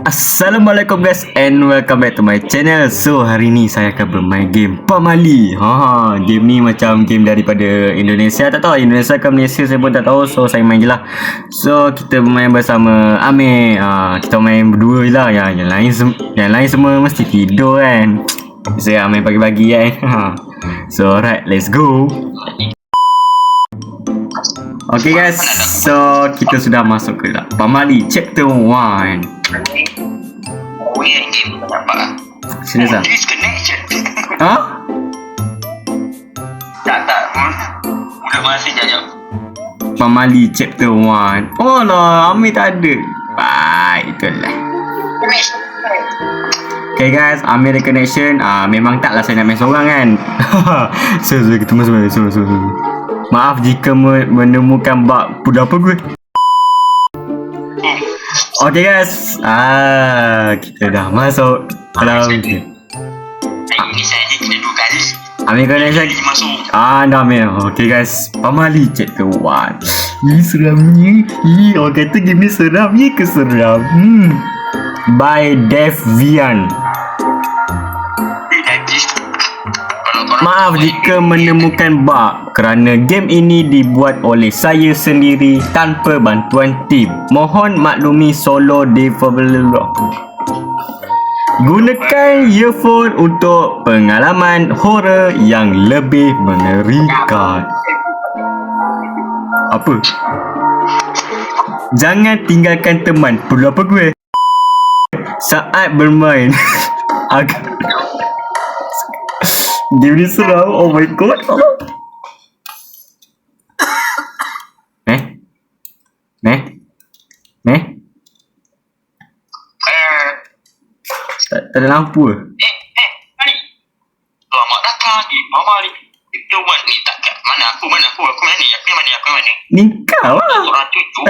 Assalamualaikum guys and welcome back to my channel. So hari ni saya akan bermain game Pamali. Game ni macam game daripada Indonesia. Tak tahu Indonesia ke Malaysia, saya pun tak tahu. So saya main je lah. So kita bermain bersama Amir. Kita main berdua je lah. Yang lain semua mesti tidur kan. Saya main pagi-pagi kan. So alright, let's go. Okay guys, so kita sudah masuk ke Pamali Chapter 1. Oh ya, game apa? Serius lah? Disconnection. Tak. Udah masih jajak. Pamali Chapter 1. Oh lah, Amir tak ada. Baik, itulah. Okay guys, Amir ada connection. Memang taklah saya nak main seorang kan. So kita masuk. Maaf jika menemukan bug apa gue. Okay guys, kita dah masuk dalam game. Ini saya je kena 2 kali. Amir connection. Dah Amir. Okay guys, Pamali Chapter 1. Ih seramnya. Orang kata game ni seram ye ke seram? By Devian. Maaf jika menemukan bug kerana game ini dibuat oleh saya sendiri tanpa bantuan tim. Mohon maklumi solo developer. Gunakan earphone untuk pengalaman horror yang lebih mengerikan. Apa? Jangan tinggalkan teman. Perlu apa gue? Saat bermain. Game ni seram. Oh my god. Tak ada lampu ke? Mari. Selamat datang di Pamali Chapter 1 ni tak kat. Mana aku mana ni? Aku mana? Ni kau lah. Orang cucu.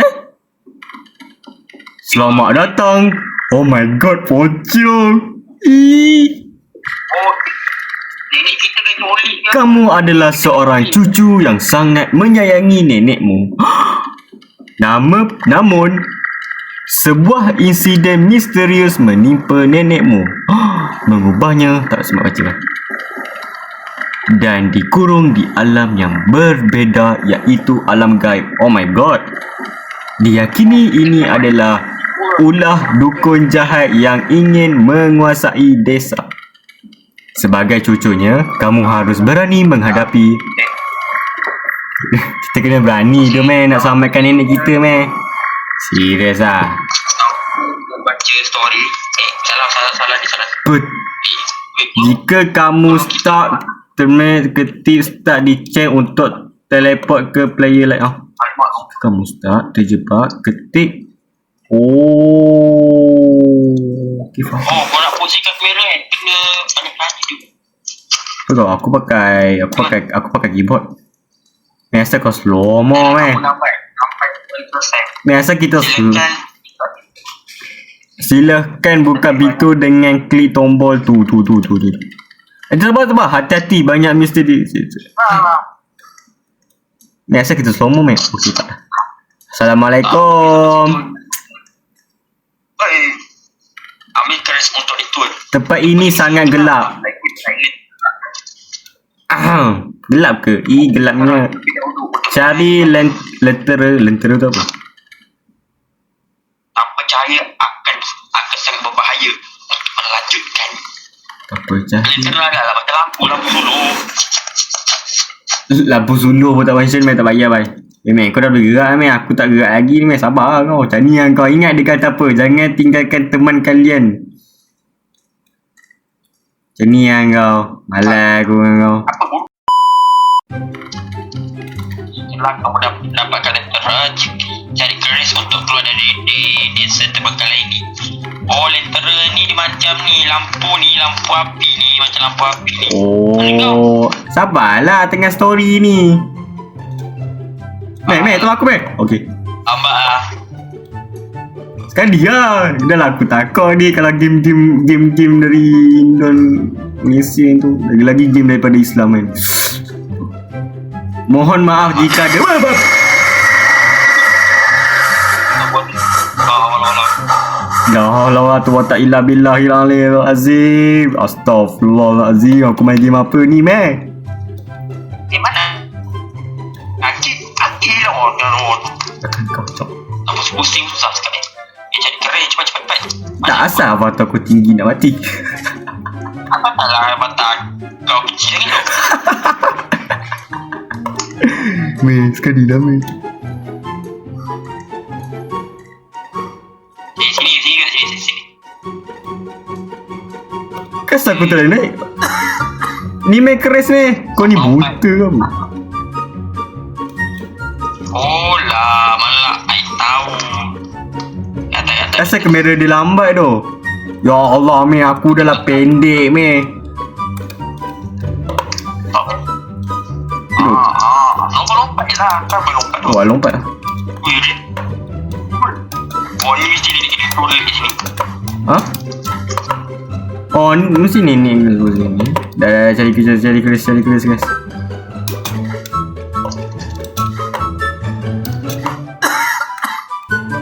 Selamat datang. Oh my god, pocong. Oh, nenek kita dah joli ke? Kamu adalah seorang cucu yang sangat menyayangi nenekmu. Namun sebuah insiden misterius menimpa nenekmu. Mengubahnya, tak sempat baca lah. Dan dikurung di alam yang berbeza, iaitu alam gaib. Oh my god. Diyakini ini adalah ulah dukun jahat yang ingin menguasai desa. Sebagai cucunya, kamu harus berani menghadapi. Kita kena berani tu meh, nak selamatkan nenek kita meh. Serius lah. Baca story. Salah ni salah. Jika kamu ketik start di chat untuk teleport ke player lain. Kamu start terjebak, ketik. Okay, faham. Kau nak posisikan kamera kan? Kena banyak tu. Betul, aku pakai keyboard. Biasa kau slow mo meh. Nampak Biasa kita Silahkan buka pintu dengan klik tombol tu. Sabar, hati-hati, banyak misteri. Biasa kita slow mo meh. Okey tak. Assalamualaikum. Ambil keris untuk itu. Tempat ini sangat gelap. Gelap ke? Gelapnya. Cari lentera tu apa? Tanpa cahaya akan sangat berbahaya untuk melanjutkan. Apa cahaya? Lentera adalah pakai lampu solo. Lampu solo pun tak function, tak payah bye. Meh, kau dah bergerak meh, aku tak gerak lagi ni meh, sabar kau. Macam ni yang kau ingat dia kata apa? Jangan tinggalkan teman kalian. Macam ni yang kau. Malas aku dengan kau. Apa pun? Setelah kamu dapatkan lentera, cari keris untuk keluar dari desa terbengkalai ini. Oh, lentera ni macam ni, lampu api ni, macam lampu api ni. Oh, sabarlah tengah story ni. Meh, tolong aku meh. Okey. Abah. Sekarang dia. Dah lah aku takut ni kalau game dari Indonesia tu. Lagi-lagi game daripada Islam kan. Mohon maaf jika ada. Dah lah tu tak ilah billah hilang azim. Astaghfirullahalazim. Aku main game apa ni, meh? Di mana? Kaki lah. Takkan kau cok. Apa pusing susah sekali. Cari kerai cepat. Tak asal apa aku tinggi nak mati. Apa salah mata kau kecil ni tu? Meh, sekali dah meh. Sini. Kenapa aku tak boleh naik? Ni meh keras meh. Kau ni buta ke apa? Oh lah, malah I tahu. Kata. Asal kamera dia lambat tu. Ya Allah meh, aku dah lah pendek meh. Lompat je lah. Kan berlompat tu. Wah, lompat lah. Oh, ni mesti dia turun di sini. Ha? Oh, ni sini ni. Dah cari keras guys.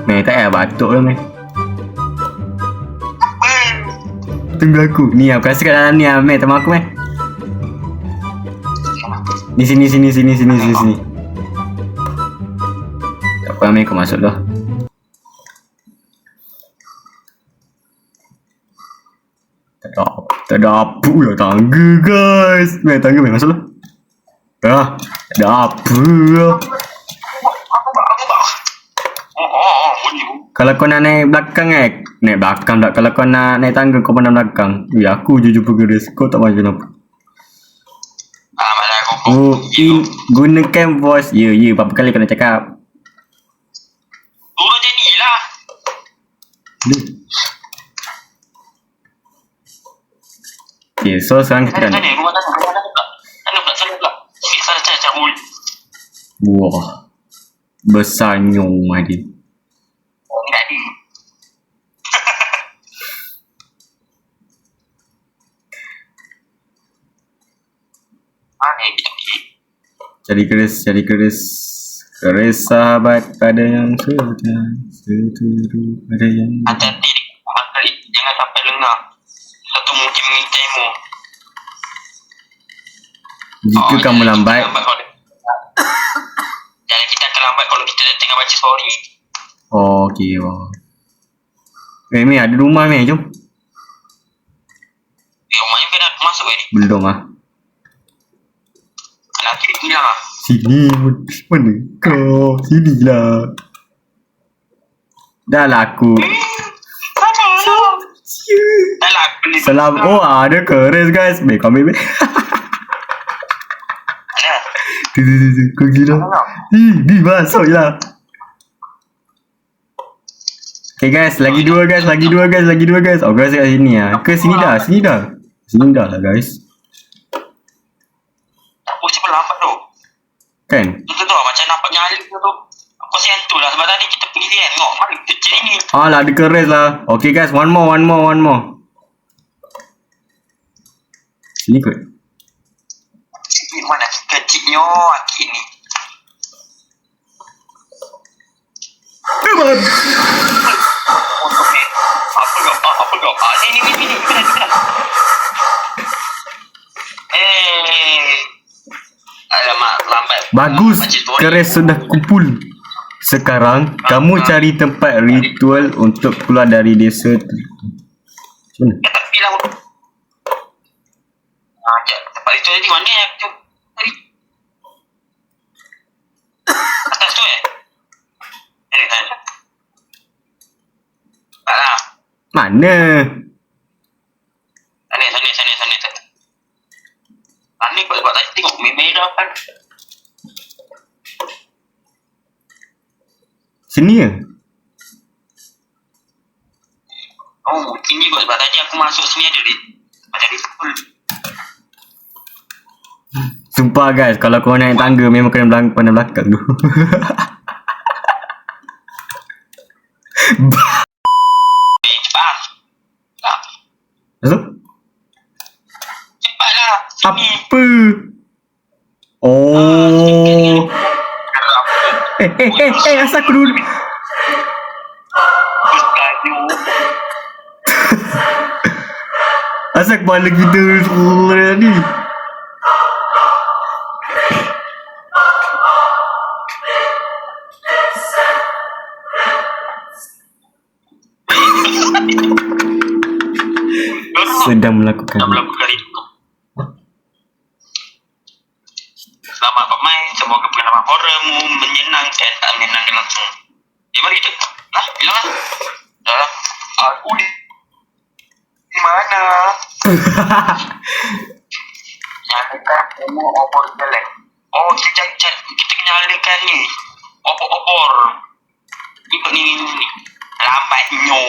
Meh, tak payah batuk lah meh. Tunggu aku. Ni aku rasa kat dalam ni lah meh. Teman aku meh. Ni sini. Tak apa meh, kau masuk dah. Tak ada apa lah tangga guys. Meh, tangga meh masuk lah. Tak ada apa lah. Bunyi. Kalau kau nak naik belakang naik belakang tak. Kalau kau nak naik tangga kau pandang belakang. Ya aku jujur bergeris. Kau tak macam apa. Malah aku. Oh, gunakan voice. Ya, berapa kali kau nak cakap? Turun je ni lah. Okay, so sekarang kita Sana, rumah sana pula. Sana cabul. Wah, besar nyong dia. Tak ada. Mana dia pergi? Cari keris. Keris sahabat pada yang seteru pada yang Hati-hati jangan sampai lengah. Satu mungkin mengintaimu. Jika kamu lambat. Jangan kita akan lambat kalau kita tengah baca story. Oh, okay. Wah. Meh, ada rumah meh, jom. Rumahnya kena masuk ni. Belum ah. Anak kiri hilang lah. Sini, mana kau? Sini lah. Dah lah aku. Dah lah beli. Salam. Oh, ada keris guys. Meh, kau ambil meh. Tu. Kau gila. Di masuk je lah. Okay guys, lagi dua guys. Oh, guys kat sini lah. Ke sini dah. Sini dah lah guys. Aku cepat lambat tu. Kan? Itu tu macam nampak nyala tu. Aku sentuh lah sebab tadi kita pergi tengok. Mana kecil ni. Alah, ada keris lah. Okay guys, one more. Sini kot. Ni mana kecilnya aki ni. Teman. Apa kau? Ni. Benar. Alamak, lambat. Bagus, keris sudah kumpul. Sekarang, kamu cari tempat ritual untuk keluar dari desa. Macam mana? Tak bilang. Tempat itu di mana ya? Tadi. Atas tu ya? Sana. Alah. Mana? Sana. Ani kau sebab tadi tengok merah kan. Sini ya? Oh, tinggi kot sebab tadi aku masuk sini ada dia. Macam dia full. Sumpah guys, kalau kau naik tangga memang kena pandang belakang tu. Cepat. Masuk? Cepatlah. Sini. Apa? Oh. Asal aku dulu. Kayu. Asal kepala kita ni. Sedang melakukan itu. Selamat bermain. Semoga pengalaman horormu menyenangkan. Tak menyenangkan langsung. Mari kita. Bilang lah. Dah. Aku di mana? Nyalakan umur opor jelek. Oh, kita nyalakan ni. Opor. Ikut ni. Lambatnya.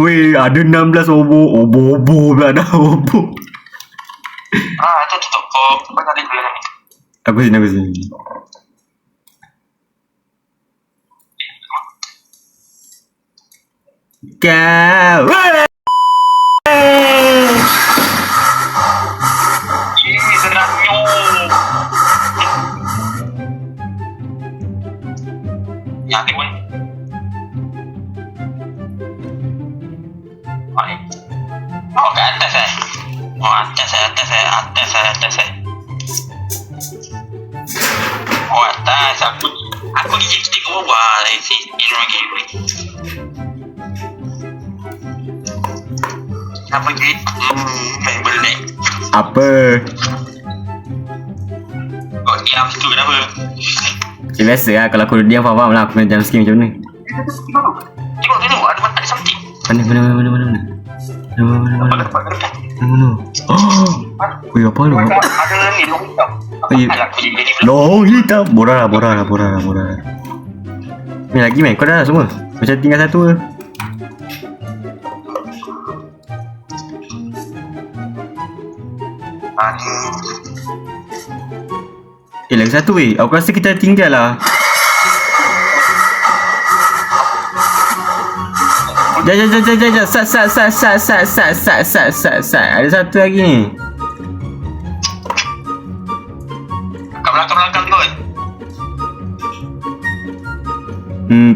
Weh, ada 16 obo pula dah obo. Itu tutup kok. Apa tadi dulu ni? Aku sini. Kau. Serangnya. Yang timun. Oh, ke atas eh. Oh, atas eh. Oh, atas. Aku ni jadi tengok bawah. Ini lagi. Apa je? Main boleh. Apa? Kau diam situ kenapa? Biasa lah. Kalau aku diam faham lah. Aku kena jump scare macam mana. Tengok. Ada something. Mana? Weh, apa lu? Ada ni long hitam. Long hitam. Borah lah. Ni lagi main. Kau dah semua? Macam tinggal satu ke? Lagi satu weh. Aku rasa kita tinggal lah. Jap. Sat. Ada satu lagi ni. Kat belakang kot.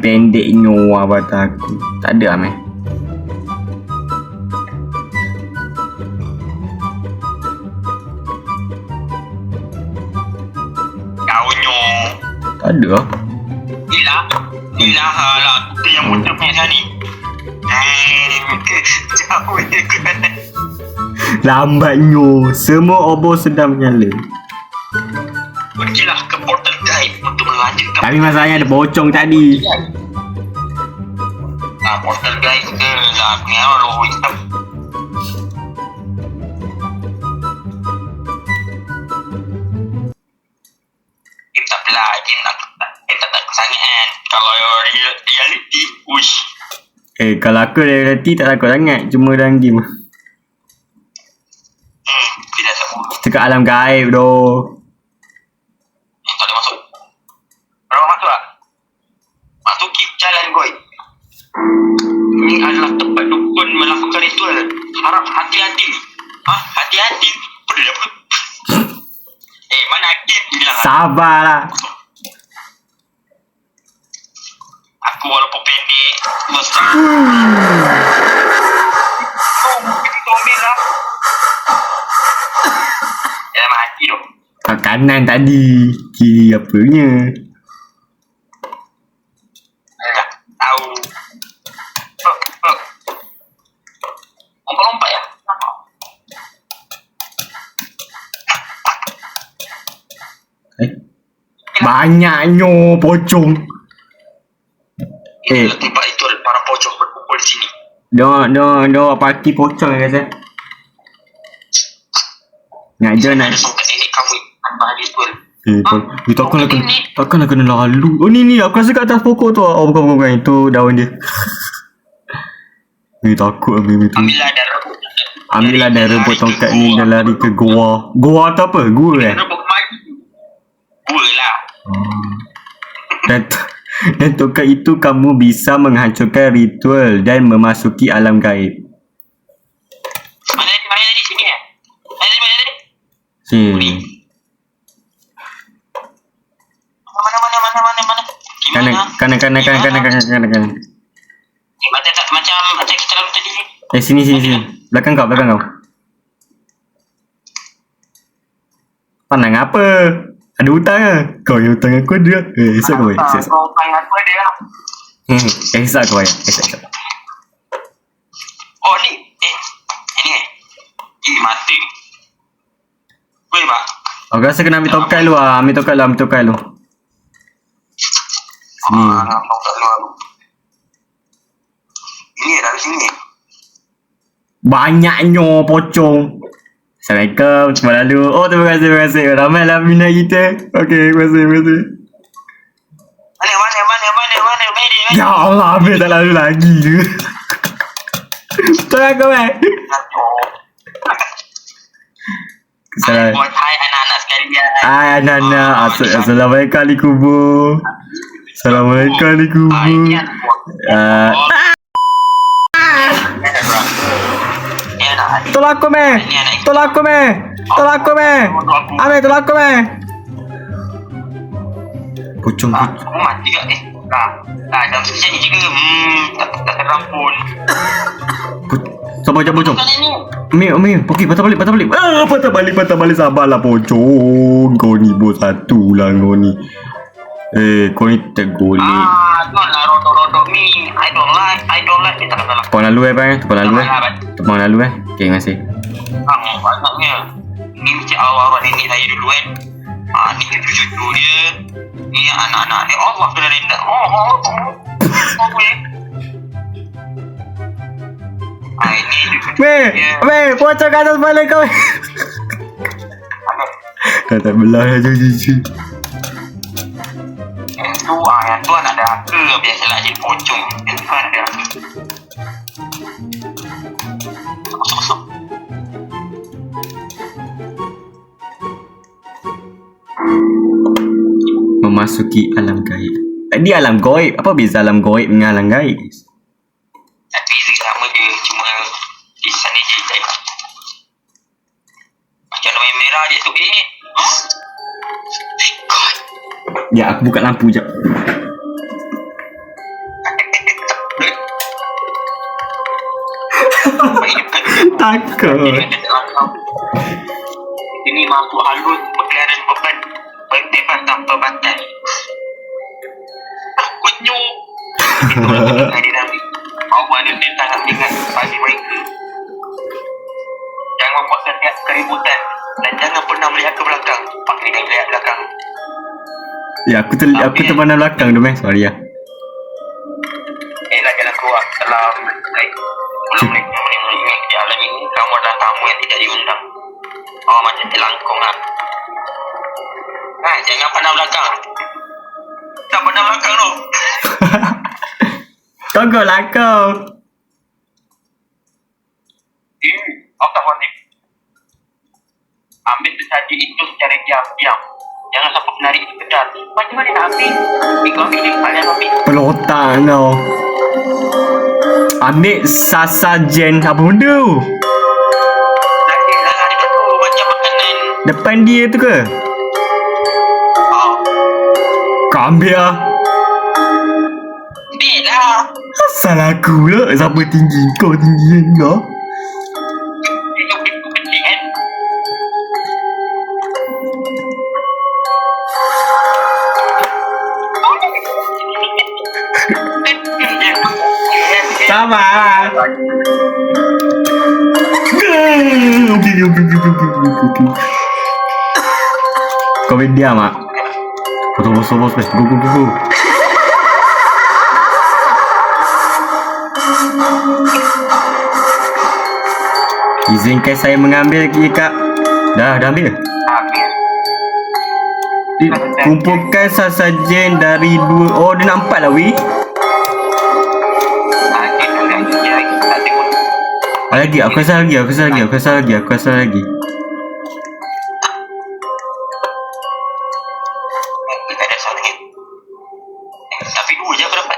Pendek nyoa bata aku. Tak ada lah meh. Kau nyo. Tak ada lah. Ilah lah. Aku yang muda punya sana ni. Jauh je kan. Lambatnya. Semua obor sedang menyala. Pergilah ke portal guide untuk melanjutkan. Tapi masalahnya ada pocong tadi. Portal guide ke lah. Punya roh hitam. Kita lagi nak. Kita tak sangat kan. Kalau reality, wish. Kalau aku reality tak takut sangat. Cuma dalam game. Tidak sebut. Kita kat alam gaib doh. Tak ada masuk. Berapa masuk tak? Masuk keep jalan koi. Ini adalah tempat dukun melakukan ritual. Harap hati-hati. Hati-hati. Peduli apa? Mana Adit bilang. Sabarlah. Aku walaupun pendek mesti Tomil lah. Jangan mati dong. Kat kanan tadi. Kiri apanya? Tak tahu. Lompat-lompat ya. Banyaknya pocong. Tempat itu ada para pocong berkumpul di sini. Dia parti pocong rasa. Nak je nak. Songkat nenek kamu tanpa hadis tuan. Takkanlah kena lalu. Oh ni aku rasa kat atas pokok tu. Oh bukan itu daun dia. Takut ambil itu. Ambillah dah rebut tongkat ni dan lari ke goa. Goa tu apa? Gua Gua lah. Dan tongkat itu kamu bisa menghancurkan ritual dan memasuki alam gaib. Mana tadi sini ya? Mana? Sini. Mana? Kanan. Macam macam kita lalu tadi ni. Sini. Belakang kau. Pandang apa? Ada hutang ke? Kau yang hutang aku ada. Esok kau bayar. Esok. Kau tanya aku dia. Esok kau bayar. Esok. Oh ni. Ini. Ini mati. Boleh pak? Aku rasa kena ambil tokai lu lah. Ambil tokai lu. Sini. Nampak tak luar. Ini dari sini. Banyaknya pocong. Assalamualaikum. Terima lalu. Oh, terima kasih. Ramai lah minat kita. Okey, terima kasih. Mana? Beri. Ya Allah, ambil tak lalu lagi ke? Tolong aku, Salam. Buat hai anak-anak sekalian. Hai anak-anak. Assalamualaikum di kubur. Assalamualaikum di kubur. Tolong aku, Ambil, tolong aku, Pocong. Aku mati ke? Jam sekian ni juga. Tak terampun. Sabar je pocong. Bukan ini. Ambil. Okey, patah balik. Patah balik. Sabarlah pocong. Kau ni bos satu lah kau ni. Kau ni tergolek. Tuan lah rodok ni. I don't like. Tak salah. Tepang lalu bang. Tepang lalu Okey, terima kasih. Banyaknya. Ni macam awal-awal nenek saya dulu kan. Ni cucu-cucu dia. Ni anak-anak dia. Allah kena rendah. Ini Weh, pocong kat atas kepala kau. Dah tak belah dah cuci. Yang tu anak daka. Biasalah jadi pocong. Yang tu anak daka. Masuk. Memasuki alam gaib. Di alam gaib. Apa beza alam gaib dengan alam gaib? Beza sama je. Cuma di sana je tak. Macam warna merah dia tu. Thank God. Ya, aku buka lampu jap. Takut. Ini makhluk halus berkeliaran beban berbebas tanpa batas. Takutnya. Itu hari Nabi. Allah dia sangat ingat bagi mereka. Jangan membuat setiap keributan dan jangan pernah melihat ke belakang. Pakai dia melihat belakang. Ya, aku terpandang belakang tu, sorry ya. Jalan keluar dalam belum mengingat di alam ini kamu adalah tamu yang tidak diundang. Macam telangkong lah. Jangan pandang belakang. Tak pandang belakang tu. Togoklah kau. Tak boleh. Ambil sesaji itu secara diam-diam. Jangan sampai menarik itu kedal. Macam mana nak ambil? Kau ambil ni, kalian ambil. Pelotak kau. Ambil sasajen apa benda tu? Lagi ada tu macam makanan. Depan dia tu ke? Kau ambil lah. Ambil lah. Asal aku lah. Siapa tinggi? Kau tinggi kan kau? Itu kecil kan? Sabar. Okey. Kau diam mak. Bos. Go. Izinkan saya mengambil kak. Dah ambil. Kumpulkan sasajen dari 2. Oh, dia nampak lah weh. Lagi, aku rasa lagi. Tapi 2 je aku dapat.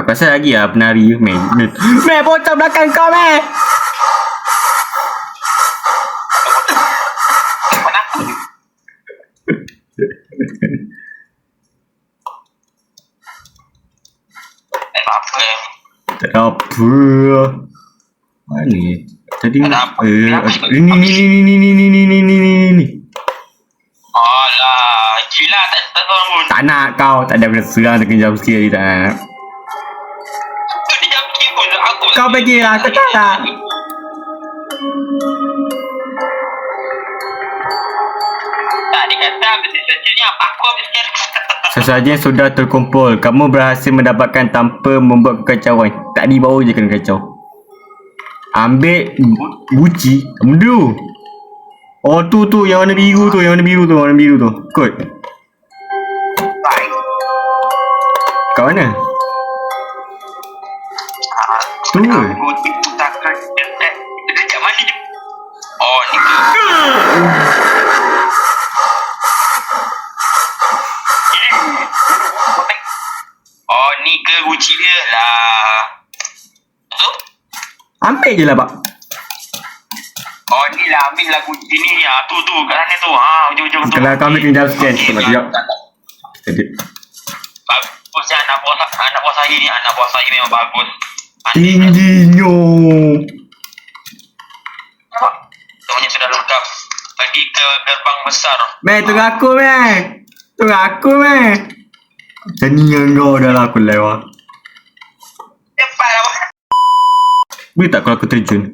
Aku rasa lagi lah penari Meh, pocong belakang kau Meh. Mana? Apa? Tak apa. Mana ni? Tadi Ada apa? Ini. Alah, gila tak tahu pun. Tak nak kau, tak ada benda serang dengan jump scare ni tak nak. Dia jam pun aku. Kau pergilah, kau tak. Tak, dia kata habis sesaja ni apa aku habis sekarang. Sesajen sudah terkumpul. Kamu berhasil mendapatkan tanpa membuat kekacauan. Tak dibawa je kena kacau. Ambil guci. Kamu dulu. Oh tu yang warna biru tu, warna biru tu. Kod. Baik. Kat mana? Tu ke? Aku takkan dekat. Dekat mana dia? Oh, ni ke? Oh, ni ke guci dia lah. Tu? Ambil je lah pak. Oh, ni lah. Ambil lah guci ni. Tu. Kat sana tu. Ujung-ujung tu. Kalau kau ambil kena jump scare. Sekejap. Sekejap. Bagus je anak buah saya ni. Anak buah saya memang bagus. Tingginya. Semuanya sudah lengkap. Pergi ke gerbang besar. Meh, tunggu aku meh. Macam ni yang kau dah lah aku lewat. Cepat lah. Boleh tak kalau aku terjun?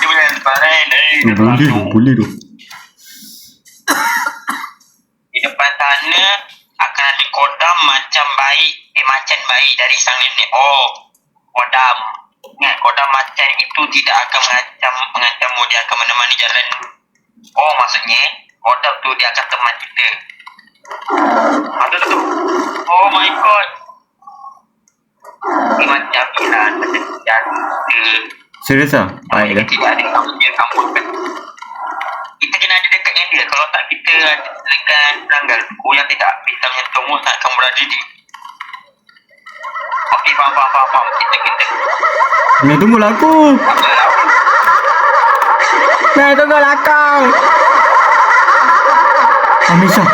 Dia boleh lepas Boleh tu. Di depan sana akan ada kodam macam bayi dari sang nenek. Oh, kodam. Ingat, kodam macan itu tidak akan mengancammu. Dia akan menemani jalan. Oh, maksudnya kodam tu dia akan teman kita. Tu. Oh my god. Ini macam Ilan, macam jatuh. Serius lah? Baik dah. Tidak ada kampung kan. Kita kena ada dekat dengan dia. Kalau tak kita dengan Ranggal, yang tidak bisa menyentuh musnah akan berada di. Okey, faham. Kita. Meh, tunggulah aku. Meh, tunggulah kau. Hamisha.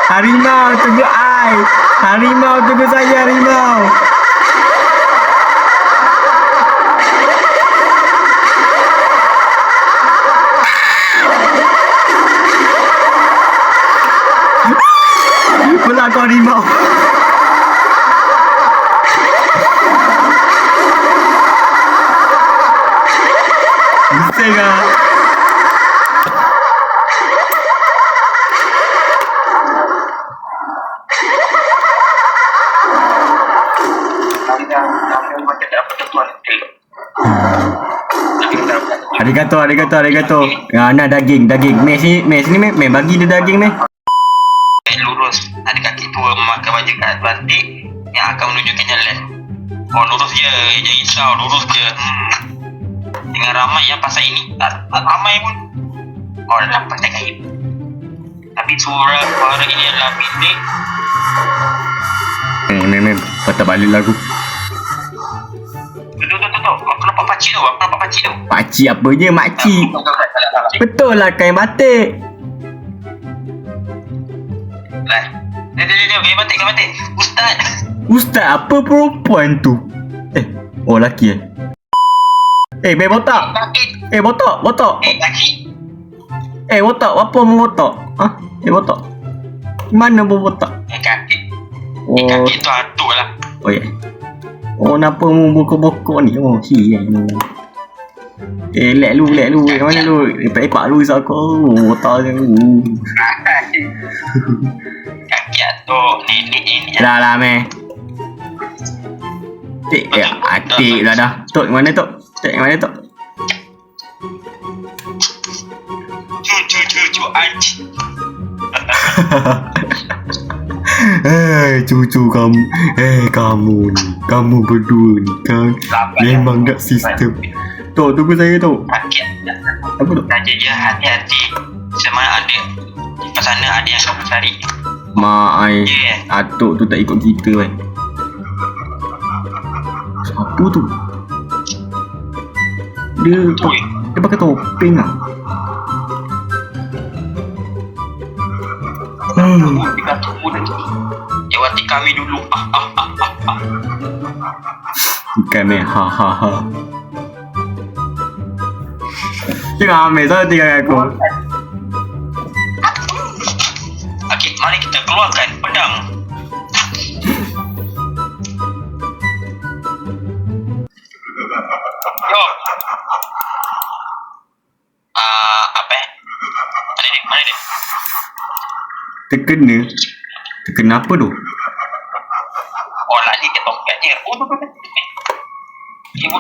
Harimau tunggu ai. Harimau tunggu saya, harimau. Pula kau harimau. Bising ah. Arigato. Nah, daging. Meh sini meh bagi dia daging meh. Lurus. Ada kaki tua memakai baju kat plastik yang akan menunjukkan jalan. Oh, lurus je. Jangan risau, lurus je. Dengan ramai yang pasal ini. Ramai pun. Oh, dalam pasal kain. Tapi suara ini adalah milik. Meh. Patah balik lagu. Tu. Aku nampak pakcik tu. Pakcik apa je, makcik. Betul lah kain batik. Lah. Dia kain batik. Ustaz apa perempuan tu? Oh laki Meh botak. Botak. Kaki. Botak, apa mau botak? Botak. Mana pun botak? Kaki. Oh. Kaki tu atuk lah. Oh ya. Oh, kenapa mu bokok-bokok ni? Oh, lek lu. Mana lu? Lepak lu isap kau. Botak je lu. Kaki atuk. Ni. Dah, meh. Atik lah dah. Tok, mana tok? Cucu anjing. Cucu kamu. Kamu berdua ni kan memang tak sistem. Tok, tunggu saya tok. Apa tu? Saja hati-hati. Semua ada. Di sana ada yang kamu cari. Mak ai. Yeah. Atuk tu tak ikut kita kan. Siapa tu? Dia pakai topeng lah. Dia kata muda tu. Jawati kami dulu. Bukan meh. Ha ha ha. Jangan ambil saya tinggal aku. Okey, mari kita keluarkan pedang. Yo. Apa? Mari dia. Terkena apa tu? Oh, lari ke tongkat je. Oh, tu. Ibu.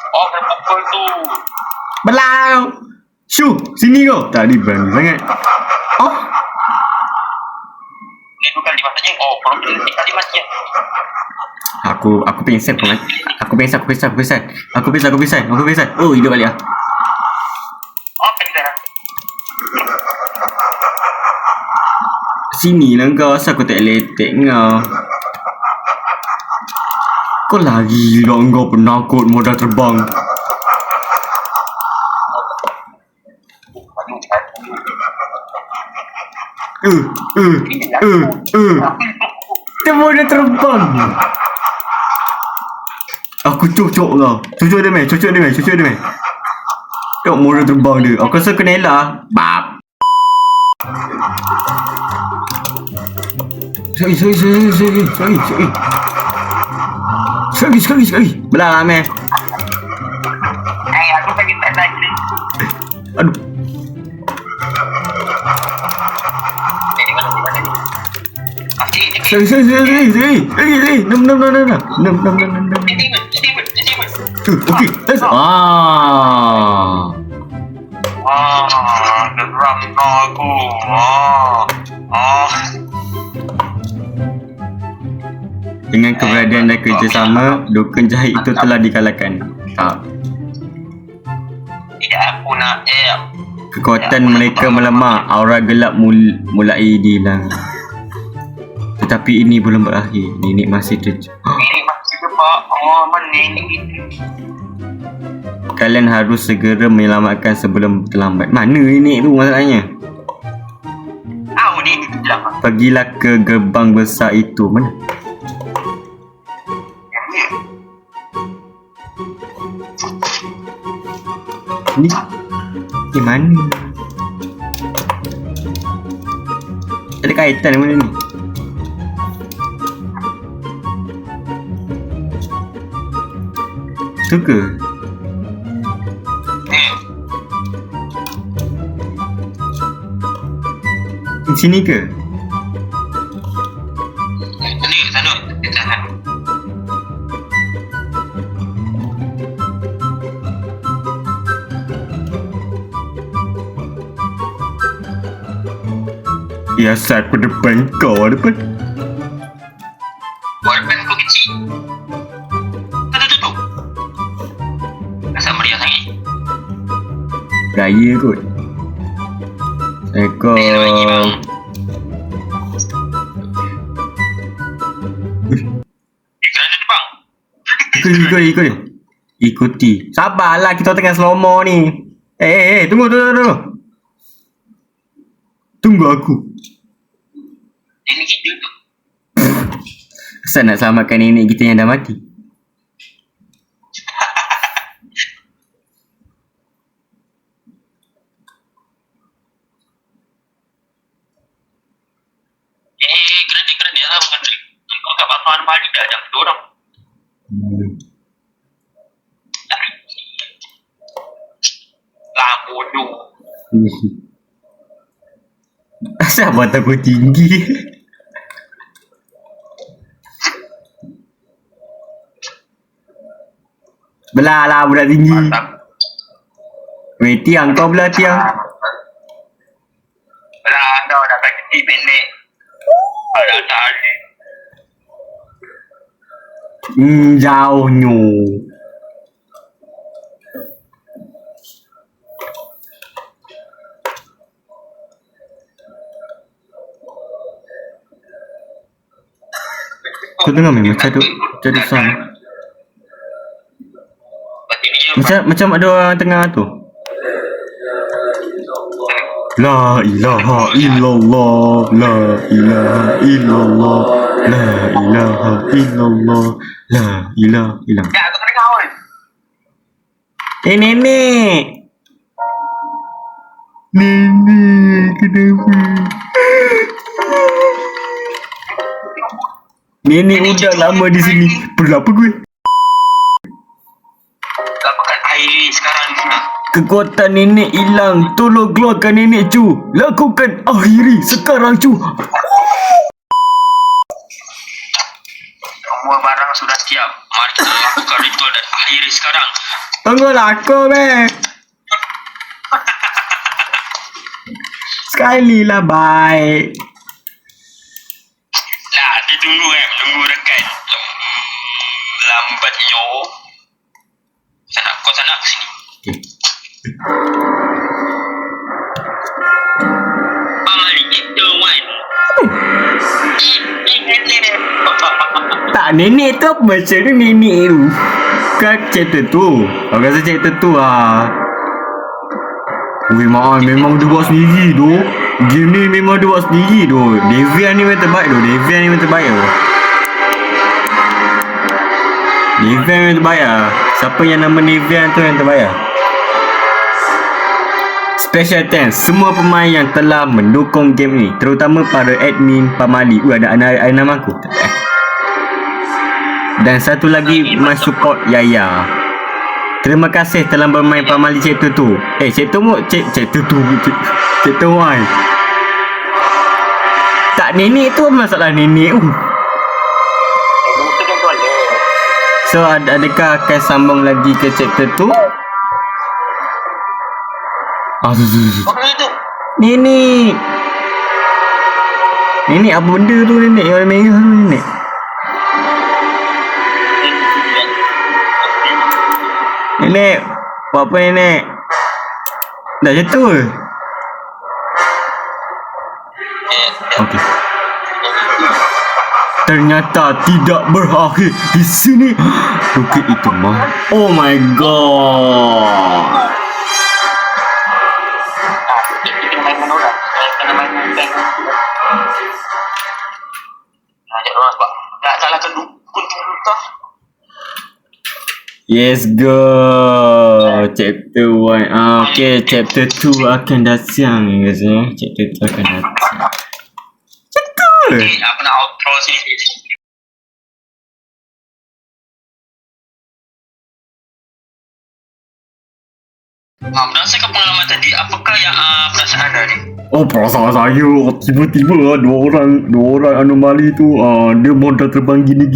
Oh, pukul tu. Belang. Syu, sini kau. Tadi berani sangat. Oh, Ni tu kali masanya. Oh, problem ni kali mati. aku pingsan pun. Aku pingsan. Oh, hidup balik ah. Oh, penjara. Sini lah kau. Asal aku tak letek kau. Kau lari lah kau penakut modal terbang. Dia modal terbang. Aku cocok kau. Cocok dia meh. Tengok modal terbang dia. Aku rasa kena elak. Bap. Sekali. Belah lah meh. Aku pengen tak lagi. Aduh. Jadi mana? Sekali. Enam. Okey. Geram aku. Dengan keberadaan dan kerjasama, dukun jahit itu telah dikalahkan. Tak. Tidak, aku nak Kekuatan mereka melemah, aura gelap mulai dihilang. Tetapi ini belum berakhir. Nenek masih Ini masih lepak. Mana ni? Kalian harus segera menyelamatkan sebelum terlambat. Mana nenek tu masalahnya? Tahu ni lama. Pergilah ke gerbang besar itu. Mana? Ni mana? Ada kaitan dengan mana ni? Tu ke? Di sini ke? Sana. Ya, saat ke depan kau depan. Walaupun kau kecil. Tu. Asal meriah sangat. Raya kot. Assalamualaikum. Lagi bang. Kerana tu bang. Ikut. Ikuti. Sabarlah, kita tengah slow mo ni. Tunggu. Tunggu aku. Ini kita tu. Asal nak selamatkan nenek kita yang dah mati. Kerana lah bukan trik. Kau kat batuan mari dah ada orang. Lah bodoh. Asal buat aku tinggi. Belah lah budak tinggi. Weh, tiang kau belah tiang. Belah dah dapat kecil pendek. Ada tali. Jauhnya. Kau dengar memang macam tu sound. Macam ada orang tengah tu. La ilaha illallah, la ilaha illallah, la ilaha illallah, la ilaha illallah. Ya, aku tak dengar pun. Nenek. Nenek, kenapa? Nenek udah lama di sini. Perlu apa gue? Lapakan air sekarang ni. Kekuatan nenek hilang. Tolong keluarkan nenek cu. Lakukan akhiri sekarang cu. Semua barang sudah siap. Mari kita lakukan ritual dan akhiri sekarang. Tunggulah aku, be. Sekali lah, bye. Nah, ditunggu menunggu rekan. Lambat yo. Kau sana ke sini. Okay. Pamali itu wan. Tak, nenek tu apa macam tu nenek tu? Kan chapter tu. Aku rasa chapter tu lah. Weh maaf, memang dia buat sendiri tu. Game ni memang dia buat sendiri tu. Devian ni memang terbaik tu. Devian ni memang terbaik tu. Devian memang terbaik lah. Siapa yang nama Devian tu yang terbaik lah. Special thanks semua pemain yang telah mendukung game ni, terutama para admin Pamali. Ada nama aku. Dan satu lagi my support Yaya. Terima kasih telah bermain Pamali chapter 2. Chapter 1. Chapter 1. Tak, nenek tu masalah nenek tu. So adakah akan sambung lagi ke chapter 2? Nenek. Nenek apa benda tu nenek? Yang warna merah tu nenek. Nenek, buat apa nenek? Dah jatuh ke? Okey. Ternyata tidak berakhir di sini. Bukit itu mah. Oh my god. Yes go. Chapter 1. Okay, chapter 2 akan datang guys ya. Chapter 2 akan datang. Betul. Aku nak outro sini. Berdasarkan pengalaman tadi, apakah yang perasaan anda ni? Oh, perasaan saya tiba-tiba dua orang anomali tu dia modal terbang gini.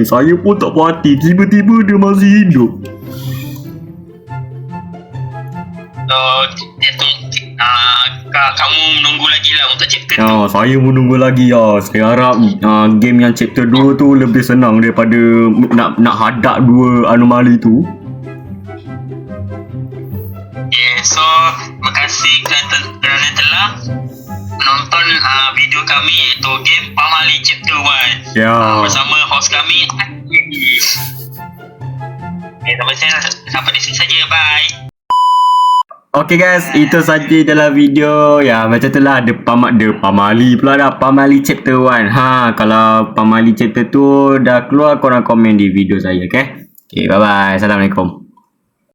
Saya pun tak puas hati, tiba-tiba dia masih hidup. Kamu menunggu lagi lah untuk chapter 2. Saya menunggu lagi ya. Saya harap game yang chapter 2 tu lebih senang daripada nak hadap dua anomali tu. Okay, so terima kasih kerana telah menonton video kami iaitu game Pamali chapter 1 bersama host kami. Okay, sampai di sini saja. Bye. Okay guys, itu saja dalam video. Ya, macam tu lah. Ada Pamali pula dah. Pamali chapter 1. Kalau Pamali chapter 2 dah keluar, korang komen di video saya. Okay, bye bye. Assalamualaikum.